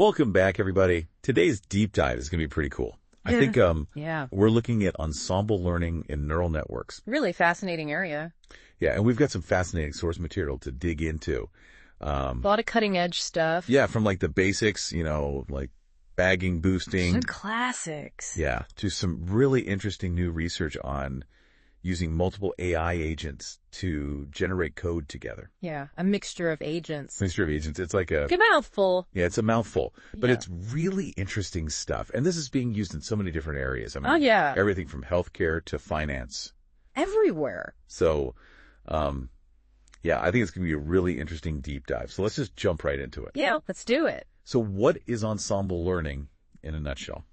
Welcome back, everybody. Today's deep dive is going to be pretty cool. I think Yeah. we're looking at ensemble learning in neural networks. Really fascinating area. Yeah, and we've got some fascinating source material to dig into. A lot of cutting edge stuff. Yeah, from like the basics, like bagging, boosting. Classics. Yeah, to some really interesting new research on using multiple AI agents to generate code together. Yeah. A mixture of agents. Mixture of agents. It's like a... Good mouthful. Yeah, it's a mouthful, but Yeah. it's really interesting stuff. And this is being used in so many different areas. I mean, Oh, yeah. everything from healthcare to finance. Everywhere. So, yeah, I think it's going to be a really interesting deep dive. So let's just jump right into it. Yeah. Let's do it. So what is ensemble learning in a nutshell?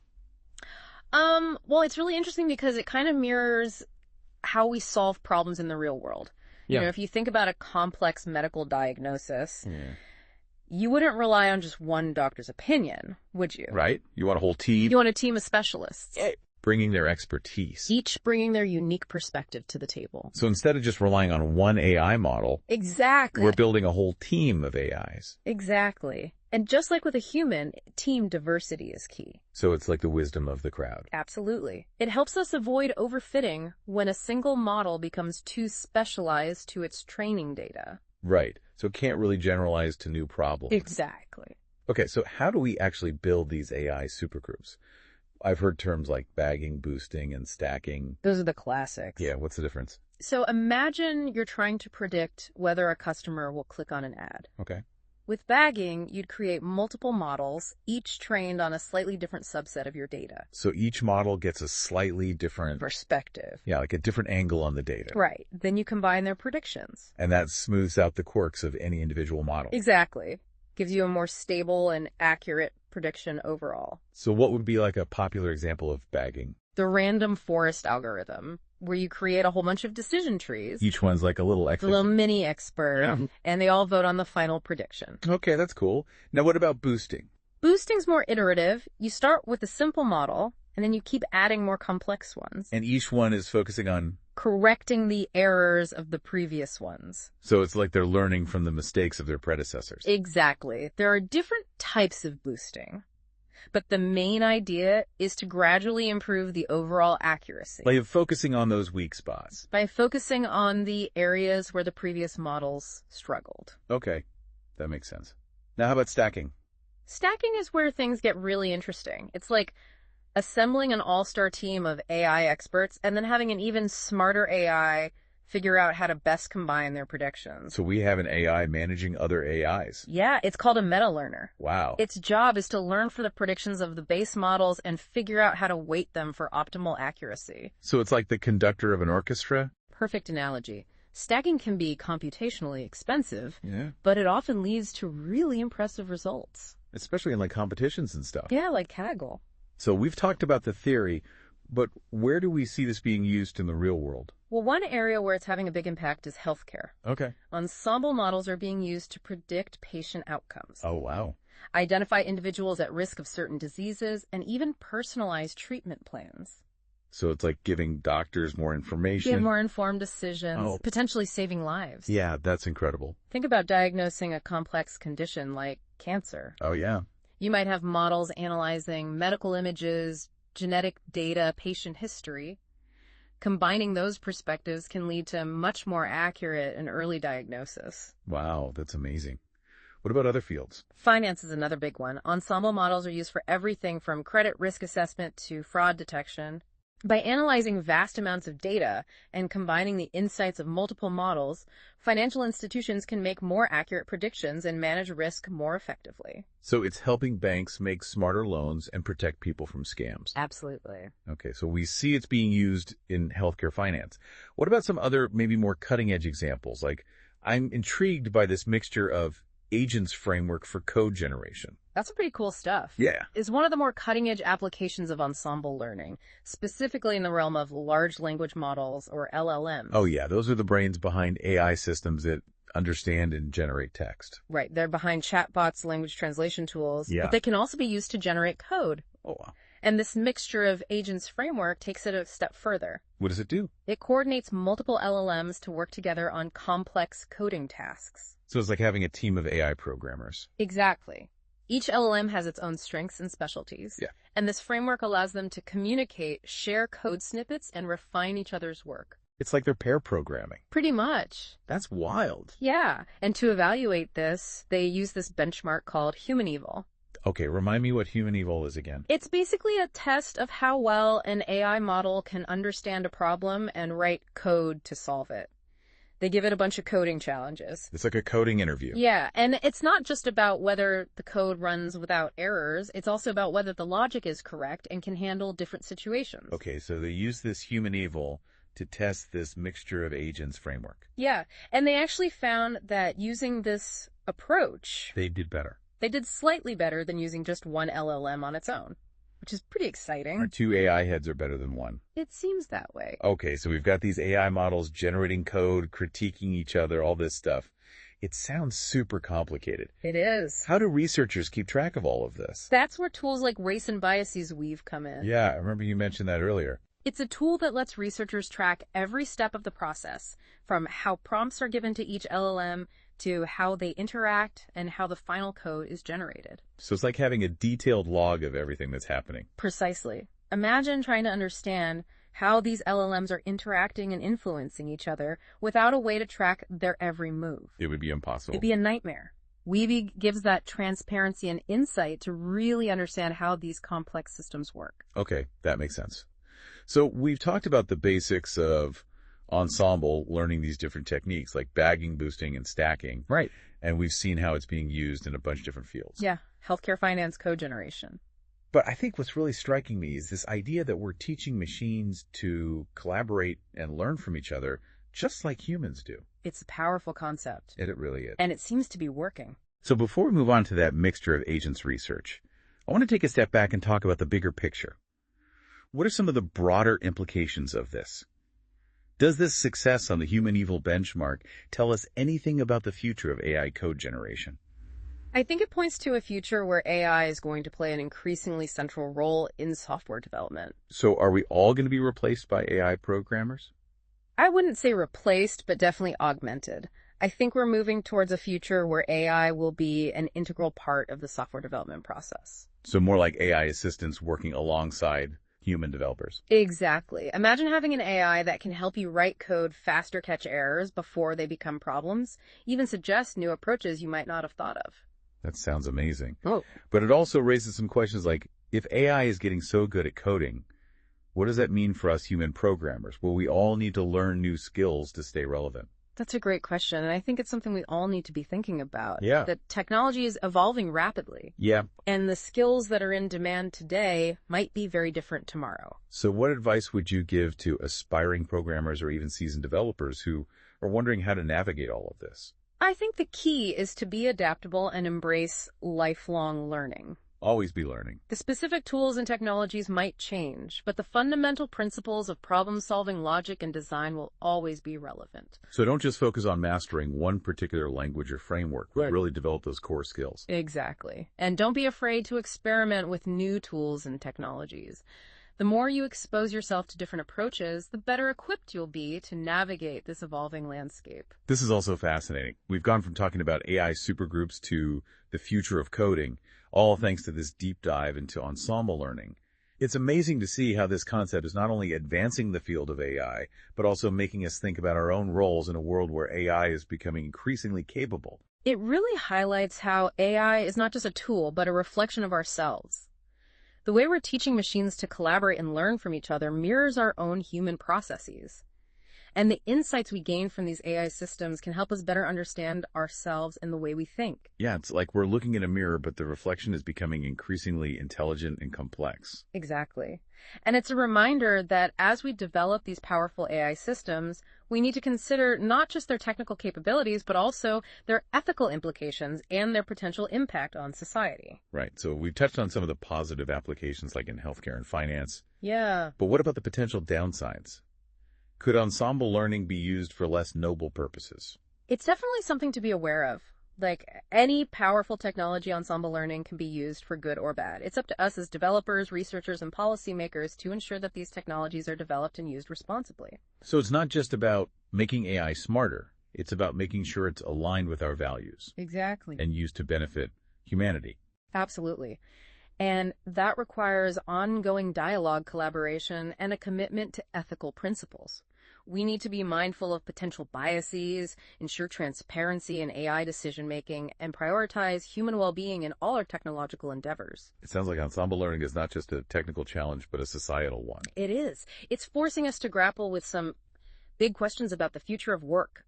Well, it's really interesting because it kind of mirrors how we solve problems in the real world. Yeah. If you think about a complex medical diagnosis, Yeah. you wouldn't rely on just one doctor's opinion, would you? Right? You want a whole team You want a team of specialists, bringing their expertise. each bringing their unique perspective to the table. So instead of just relying on one AI model, Exactly. we're building a whole team of AIs. Exactly. And just like with a human, team diversity is key. So it's like the wisdom of the crowd. Absolutely. It helps us avoid overfitting when a single model becomes too specialized to its training data. Right. So it can't really generalize to new problems. Exactly. Okay, so how do we actually build these AI supergroups? I've heard terms like bagging, boosting, and stacking. Those are the classics. Yeah, what's the difference? So imagine you're trying to predict whether a customer will click on an ad. Okay. With bagging, you'd create multiple models, each trained on a slightly different subset of your data. So each model gets a slightly different... Perspective. Yeah, like a different angle on the data. Right. Then you combine their predictions. And that smooths out the quirks of any individual model. Exactly. Gives you a more stable and accurate prediction overall. So what would be like a popular example of bagging? The random forest algorithm, where you create a whole bunch of decision trees. Each one's like a little The expert. little mini expert, Yeah. and they all vote on the final prediction. Okay, that's cool. Now what about boosting? Boosting's more iterative. You start with a simple model, and then you keep adding more complex ones, And each one is focusing on... correcting the errors of the previous ones. So it's like they're learning from the mistakes of their predecessors. Exactly. There are different types of boosting, but the main idea is to gradually improve the overall accuracy. Like focusing on those weak spots. By focusing on the areas where the previous models struggled. Okay, that makes sense. Now how about stacking? Stacking is where things get really interesting. It's like assembling an all-star team of AI experts and then having an even smarter AI figure out how to best combine their predictions. So we have an AI managing other AIs. Yeah, it's called a meta-learner. Wow. Its job is to learn for the predictions of the base models and figure out how to weight them for optimal accuracy. So it's like the conductor of an orchestra? Perfect analogy. Stacking can be computationally expensive, Yeah. but it often leads to really impressive results. Especially in like competitions and stuff. Yeah, like Kaggle. So we've talked about the theory, but where do we see this being used in the real world? Well, one area where it's having a big impact is healthcare. Okay. Ensemble models are being used to predict patient outcomes, Oh, wow. identify individuals at risk of certain diseases, and even personalize treatment plans. So it's like giving doctors more information. Give more informed decisions, Oh. potentially saving lives. Yeah, that's incredible. Think about diagnosing a complex condition like cancer. Oh, yeah. You might have models analyzing medical images, genetic data, patient history. Combining those perspectives can lead to much more accurate and early diagnosis. Wow, that's amazing. What about other fields? Finance is another big one. Ensemble models are used for everything from credit risk assessment to fraud detection. By analyzing vast amounts of data and combining the insights of multiple models, financial institutions can make more accurate predictions and manage risk more effectively. So it's helping banks make smarter loans and protect people from scams. Absolutely. Okay, so we see it's being used in healthcare finance. What about some other, maybe more cutting-edge examples? Like, I'm intrigued by this mixture of agents framework for code generation. That's pretty cool stuff. Yeah. Is one of the more cutting-edge applications of ensemble learning, specifically in the realm of large language models, or LLMs. Oh, yeah, those are the brains behind AI systems that understand and generate text. Right, they're behind chatbots, language translation tools, Yeah. but they can also be used to generate code. Oh, wow. And this mixture of agents framework takes it a step further. What does it do? It coordinates multiple LLMs to work together on complex coding tasks. So it's like having a team of AI programmers. Exactly. Each LLM has its own strengths and specialties, Yeah. and this framework allows them to communicate, share code snippets, and refine each other's work. It's like they're pair programming. Pretty much. That's wild. Yeah, and to evaluate this, they use this benchmark called HumanEval. Okay, remind me what HumanEval is again. It's basically a test of how well an AI model can understand a problem and write code to solve it. They give it a bunch of coding challenges. It's like a coding interview. Yeah, and it's not just about whether the code runs without errors. It's also about whether the logic is correct and can handle different situations. Okay, so they use this HumanEval to test this mixture of agents framework. Yeah, and they actually found that using this approach, They did better. they did slightly better than using just one LLM on its own, which is pretty Our exciting. 2 AI heads are better than 1. It seems that way. Okay, so we've got these AI models generating code, critiquing each other, all this stuff. It sounds super complicated. It is. How do researchers keep track of all of this? That's where tools like race and biases weave come in. Yeah, I remember you mentioned that earlier. It's a tool that lets researchers track every step of the process, from how prompts are given to each LLM to how they interact and how the final code is generated. So it's like having a detailed log of everything that's happening. Precisely. Imagine trying to understand how these LLMs are interacting and influencing each other without a way to track their every move. It would be impossible. It'd be a nightmare. Weavy gives that transparency and insight to really understand how these complex systems work. Okay, that makes sense. So we've talked about the basics of ensemble, learning these different techniques like bagging, boosting, and stacking. Right. And we've seen how it's being used in a bunch of different fields. Yeah, healthcare finance code generation. But I think what's really striking me is this idea that we're teaching machines to collaborate and learn from each other just like humans do. It's a powerful concept, It really is. and it seems to be working. So before we move on to that mixture of agents research, I want to take a step back and talk about the bigger picture. What are some of the broader implications of this? Does this success on the HumanEval benchmark tell us anything about the future of AI code generation? I think it points to a future where AI is going to play an increasingly central role in software development. So are we all going to be replaced by AI programmers? I wouldn't say replaced, but definitely augmented. I think we're moving towards a future where AI will be an integral part of the software development process. So more like AI assistants working alongside human developers. Exactly. Imagine having an AI that can help you write code faster, catch errors before they become problems, even suggest new approaches you might not have thought of. That sounds amazing. Oh. But it also raises some questions like, if AI is getting so good at coding, what does that mean for us human programmers? Will we all need to learn new skills to stay relevant? That's a great question, and I think it's something we all need to be thinking about. Yeah. That technology is evolving rapidly, Yeah. and the skills that are in demand today might be very different tomorrow. So what advice would you give to aspiring programmers or even seasoned developers who are wondering how to navigate all of this? I think the key is to be adaptable and embrace lifelong learning. Always be learning. The specific tools and technologies might change, but the fundamental principles of problem-solving logic and design will always be relevant. So don't just focus on mastering one particular language or framework, but Right. really develop those core skills. Exactly. And don't be afraid to experiment with new tools and technologies. The more you expose yourself to different approaches, the better equipped you'll be to navigate this evolving landscape. This is also fascinating. We've gone from talking about AI supergroups to the future of coding, all thanks to this deep dive into ensemble learning. It's amazing to see how this concept is not only advancing the field of AI, but also making us think about our own roles in a world where AI is becoming increasingly capable. It really highlights how AI is not just a tool, but a reflection of ourselves. The way we're teaching machines to collaborate and learn from each other mirrors our own human processes. And the insights we gain from these AI systems can help us better understand ourselves and the way we think. Yeah, it's like we're looking in a mirror, but the reflection is becoming increasingly intelligent and complex. Exactly. And it's a reminder that as we develop these powerful AI systems, we need to consider not just their technical capabilities, but also their ethical implications and their potential impact on society. Right. So we've touched on some of the positive applications like in healthcare and finance. Yeah. But what about the potential downsides? Could ensemble learning be used for less noble purposes? It's definitely something to be aware of. Like any powerful technology, ensemble learning can be used for good or bad. It's up to us as developers, researchers, and policymakers to ensure that these technologies are developed and used responsibly. So it's not just about making AI smarter. It's about making sure it's aligned with our values Exactly. and used to benefit humanity. Absolutely. And that requires ongoing dialogue, collaboration, and a commitment to ethical principles. We need to be mindful of potential biases, ensure transparency in AI decision-making, and prioritize human well-being in all our technological endeavors. It sounds like ensemble learning is not just a technical challenge, but a societal one. It is. It's forcing us to grapple with some big questions about the future of work,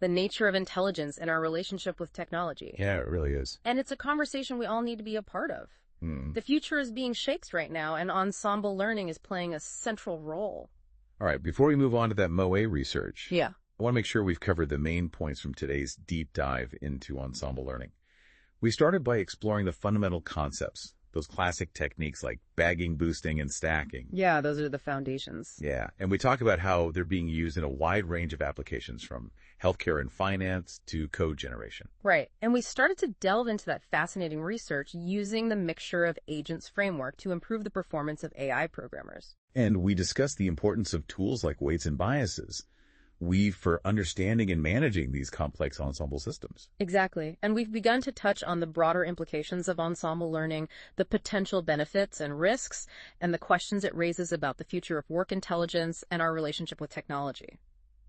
the nature of intelligence, and our relationship with technology. Yeah, it really is. And it's a conversation we all need to be a part of. Hmm. The future is being shaped right now, and ensemble learning is playing a central role. All right, before we move on to that MOA research, Yeah. I want to make sure we've covered the main points from today's deep dive into ensemble learning. We started by exploring the fundamental concepts, those classic techniques like bagging, boosting, and stacking. Yeah, those are the foundations. Yeah, and we talked about how they're being used in a wide range of applications, from healthcare and finance to code generation. Right. And we started to delve into that fascinating research using the mixture of agents framework to improve the performance of AI programmers. And we discussed the importance of tools like weights and biases, for understanding and managing these complex ensemble systems. Exactly. And we've begun to touch on the broader implications of ensemble learning, the potential benefits and risks, and the questions it raises about the future of work intelligence and our relationship with technology.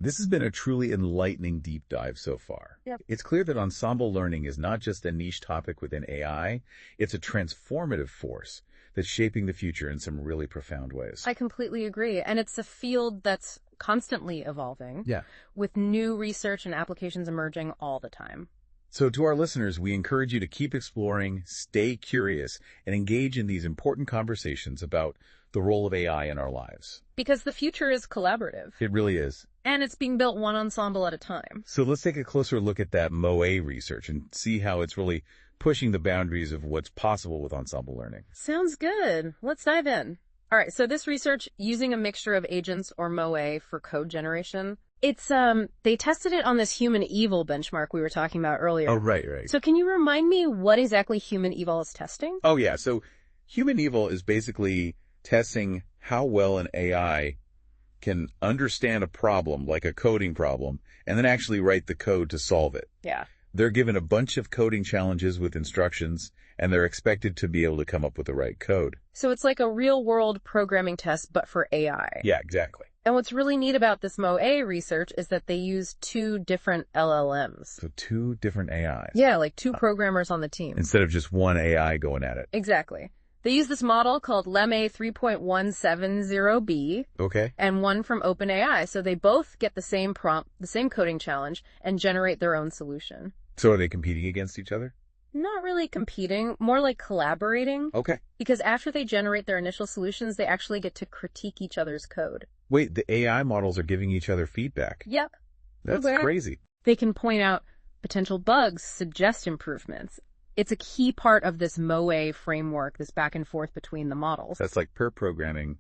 This has been a truly enlightening deep dive so far. Yep. It's clear that ensemble learning is not just a niche topic within AI, it's a transformative force that's shaping the future in some really profound ways. I completely agree. And it's a field that's constantly evolving, Yeah. with new research and applications emerging all the time. So to our listeners, we encourage you to keep exploring, stay curious, and engage in these important conversations about the role of AI in our lives. Because the future is collaborative, It really is. and it's being built one ensemble at a time. So let's take a closer look at that MOA research and see how it's really pushing the boundaries of what's possible with ensemble learning. Sounds good. Let's dive in. All right, so this research, using a mixture of agents or MOA for code generation, they tested it on this HumanEval benchmark we were talking about earlier. Oh, right. So can you remind me what exactly HumanEval is testing? Oh, yeah. So HumanEval is basically testing how well an AI can understand a problem, like a coding problem, and then actually write the code to solve it. Yeah. They're given a bunch of coding challenges with instructions, and they're expected to be able to come up with the right code. So it's like a real-world programming test, but for AI. Yeah, exactly. And what's really neat about this MOA research is that they use two different LLMs. So two different AIs. Yeah, like two programmers on the team. Instead of just one AI going at it. Exactly. They use this model called LEMA 3.170B. Okay. And one from OpenAI. So they both get the same prompt, the same coding challenge, and generate their own solution. So are they competing against each other? Not really competing, more like collaborating. Okay. Because after they generate their initial solutions, they actually get to critique each other's code. Wait, the AI models are giving each other feedback. Yep. That's Okay. crazy. They can point out potential bugs, suggest improvements. It's a key part of this MOA framework, this back and forth between the models. That's like pair programming,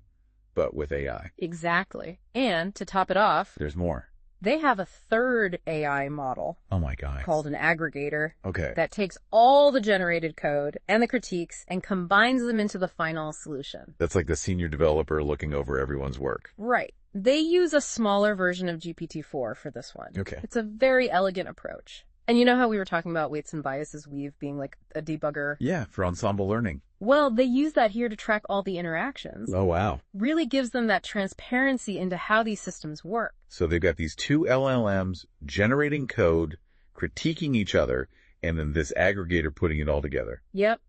but with AI. Exactly. And to top it off, There's more. they have a third AI model Oh my God. called an aggregator Okay. that takes all the generated code and the critiques and combines them into the final solution. That's like the senior developer looking over everyone's work. Right. They use a smaller version of GPT-4 for this one. Okay. It's a very elegant approach. And you know how we were talking about weights and biases weave being like a debugger? Yeah, for ensemble learning. Well, they use that here to track all the interactions. Oh, wow. Really gives them that transparency into how these systems work. So they've got these two LLMs generating code, critiquing each other, and then this aggregator putting it all together. Yep,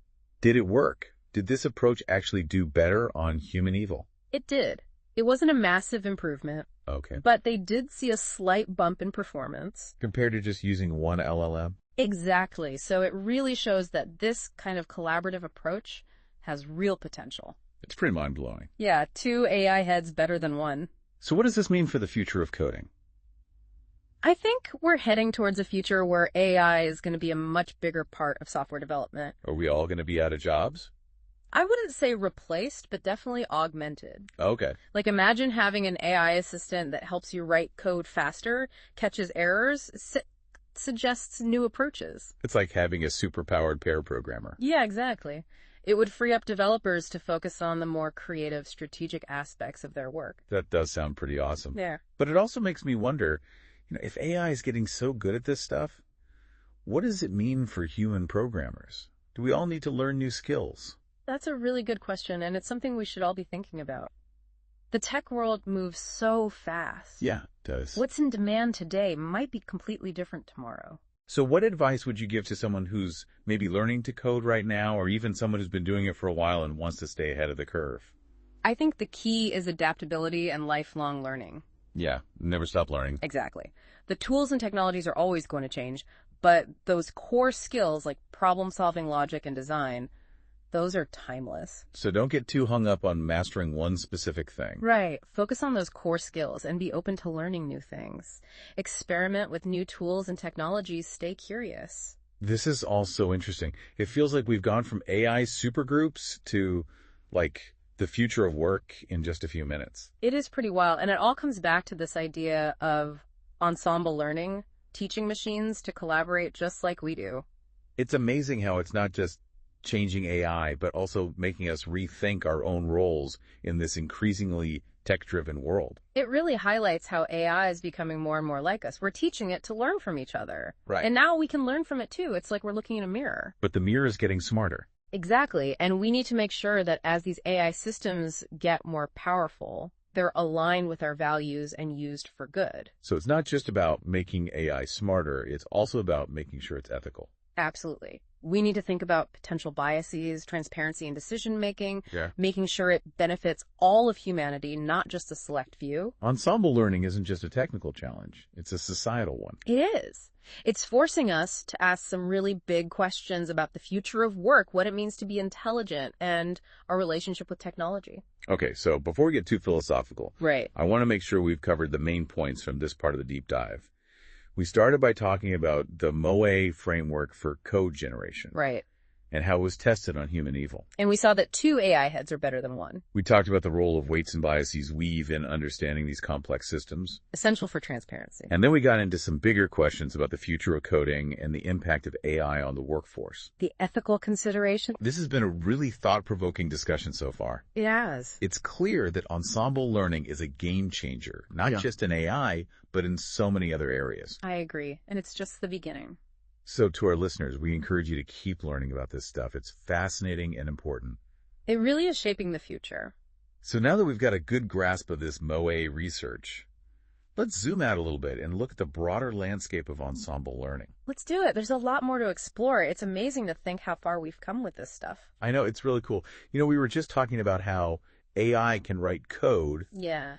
Did it work? Did this approach actually do better on HumanEval? it did. It wasn't a massive improvement, Okay. but they did see a slight bump in performance. Compared to just using one LLM? Exactly. So it really shows that this kind of collaborative approach has real potential. It's pretty mind-blowing. Yeah, two AI heads better than one. So what does this mean for the future of coding? I think we're heading towards a future where AI is going to be a much bigger part of software development. Are we all going to be out of jobs? I wouldn't say replaced, but definitely augmented. Okay. Like imagine having an AI assistant that helps you write code faster, catches errors, suggests new approaches. It's like having a superpowered pair programmer. Yeah, exactly. It would free up developers to focus on the more creative, strategic aspects of their work. That does sound pretty awesome. Yeah. But it also makes me wonder, if AI is getting so good at this stuff, what does it mean for human programmers? Do we all need to learn new skills? That's a really good question, and it's something we should all be thinking about. The tech world moves so fast. Yeah, it does. What's in demand today might be completely different tomorrow. So what advice would you give to someone who's maybe learning to code right now, or even someone who's been doing it for a while and wants to stay ahead of the curve? I think the key is adaptability and lifelong learning. Yeah, never stop learning. Exactly. The tools and technologies are always going to change, but those core skills like problem-solving logic and design, those are timeless. So don't get too hung up on mastering one specific thing. Right. Focus on those core skills and be open to learning new things. Experiment with new tools and technologies. Stay curious. This is all so interesting. It feels like we've gone from AI supergroups to, like, the future of work in just a few minutes. It is pretty wild, and it all comes back to this idea of ensemble learning, teaching machines to collaborate just like we do. It's amazing how it's not just changing AI, but also making us rethink our own roles in this increasingly tech-driven world. It really highlights how AI is becoming more and more like us. We're teaching it to learn from each other. Right. And now we can learn from it too. It's like we're looking in a mirror. But the mirror is getting smarter. Exactly. And we need to make sure that as these AI systems get more powerful, they're aligned with our values and used for good. So it's not just about making AI smarter, it's also about making sure it's ethical. Absolutely. We need to think about potential biases, transparency in decision-making, Yeah. making sure it benefits all of humanity, not just a select few. Ensemble learning isn't just a technical challenge, it's a societal one. It is. It's forcing us to ask some really big questions about the future of work, what it means to be intelligent, and our relationship with technology. Okay, so before we get too philosophical, Right. I want to make sure we've covered the main points from this part of the deep dive. We started by talking about the MOE framework for code generation Right. and how it was tested on HumanEval. And we saw that 2 AI heads are better than 1. We talked about the role of weights and biases weave in understanding these complex systems. Essential for transparency. And then we got into some bigger questions about the future of coding and the impact of AI on the workforce. The ethical consideration. This has been a really thought-provoking discussion so far. It has. It's clear that ensemble learning is a game changer, not just in AI, but in so many other areas. I agree. And it's just the beginning. So to our listeners, we encourage you to keep learning about this stuff. It's fascinating and important. It really is shaping the future. So now that we've got a good grasp of this MOE research, let's zoom out a little bit and look at the broader landscape of ensemble learning. Let's do it. There's a lot more to explore. It's amazing to think how far we've come with this stuff. I know, it's really cool. You know, we were just talking about how AI can write code, Yeah.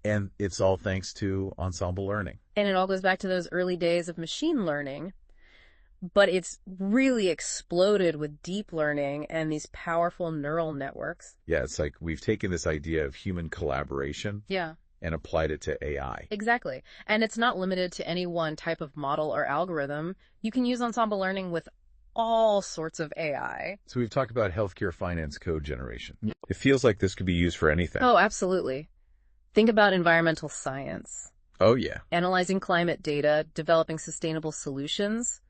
and it's all thanks to ensemble learning. And it all goes back to those early days of machine learning. But it's really exploded with deep learning and these powerful neural networks. Yeah, it's like we've taken this idea of human collaboration Yeah. and applied it to AI. Exactly. And it's not limited to any one type of model or algorithm. You can use ensemble learning with all sorts of AI. So we've talked about healthcare finance code generation. It feels like this could be used for anything. Oh, absolutely. Think about environmental science, Oh, yeah. analyzing climate data, developing sustainable solutions,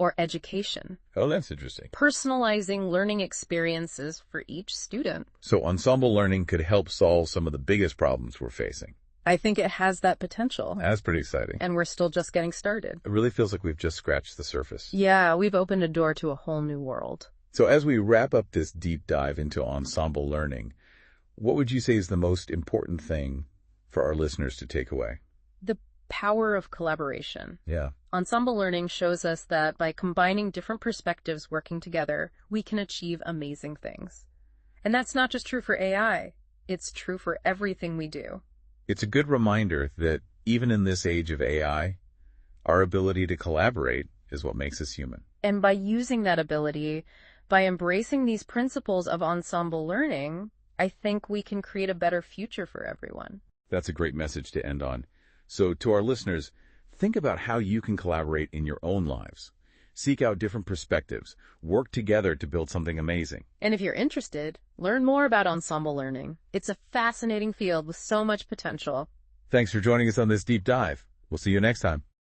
or education, Oh, that's interesting. personalizing learning experiences for each student. So ensemble learning could help solve some of the biggest problems we're facing. I think it has that potential. That's pretty exciting. And we're still just getting started. It really feels like we've just scratched the surface. Yeah, we've opened a door to a whole new world. So as we wrap up this deep dive into ensemble learning, what would you say is the most important thing for our listeners to take away? The power of collaboration. Yeah. Ensemble learning shows us that by combining different perspectives working together, we can achieve amazing things. And that's not just true for AI. It's true for everything we do. It's a good reminder that even in this age of AI, our ability to collaborate is what makes us human. And by using that ability, by embracing these principles of ensemble learning, I think we can create a better future for everyone. That's a great message to end on. So to our listeners, think about how you can collaborate in your own lives. Seek out different perspectives. Work together to build something amazing. And if you're interested, learn more about ensemble learning. It's a fascinating field with so much potential. Thanks for joining us on this deep dive. We'll see you next time.